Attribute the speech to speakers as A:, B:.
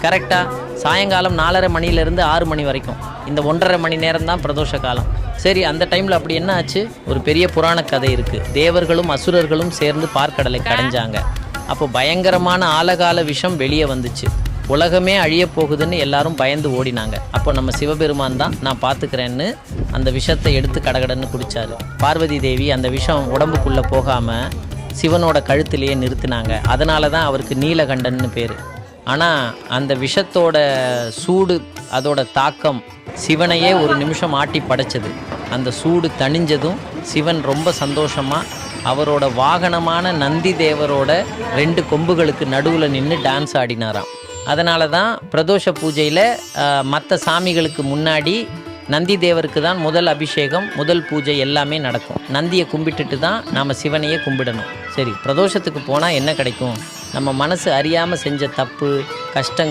A: கரெக்டாக சாயங்காலம் 4:30 மணிலேருந்து 6 மணி வரைக்கும் இந்த 1.5 மணி நேரம் தான் பிரதோஷ காலம். சரி, அந்த டைமில் அப்படி என்ன ஆச்சு? ஒரு பெரிய புராண கதை இருக்குது. தேவர்களும் அசுரர்களும் சேர்ந்து பார்க்கடலை கடைஞ்சாங்க. அப்போ பயங்கரமான ஆலகால விஷம் வெளியே வந்துச்சு. உலகமே அழிய போகுதுன்னு எல்லாரும் பயந்து ஓடினாங்க. அப்போ நம்ம சிவபெருமான் தான் நான் பார்த்துக்கிறேன்னு அந்த விஷத்தை எடுத்து கடகடன்னு குடித்தார். பார்வதி தேவி அந்த விஷம் உடம்புக்குள்ளே போகாமல் சிவனோட கழுத்திலேயே நிறுத்தினாங்க. அதனால தான் அவருக்கு நீலகண்டன்னு பேர். ஆனால் அந்த விஷத்தோட சூடு, அதோட தாக்கம் சிவனையே ஒரு நிமிஷம் ஆட்டி படைச்சது. அந்த சூடு தணிஞ்சதும் சிவன் ரொம்ப சந்தோஷமாக அவரோட வாகனமான நந்தி தேவரோட 2 கொம்புகளுக்கு நடுவில் நின்று டான்ஸ் ஆடினாராம். அதனால தான் பிரதோஷ பூஜையில் மற்ற சாமிகளுக்கு முன்னாடி நந்தி தேவருக்கு தான் முதல் அபிஷேகம், முதல் பூஜை எல்லாமே நடக்கும். நந்தியை கும்பிட்டுட்டு தான் நாம் சிவனையே கும்பிடணும். சரி, பிரதோஷத்துக்கு போனால் என்ன கிடைக்கும்? நம்ம மனசு அறியாமல் செஞ்ச தப்பு, கஷ்டங்கள்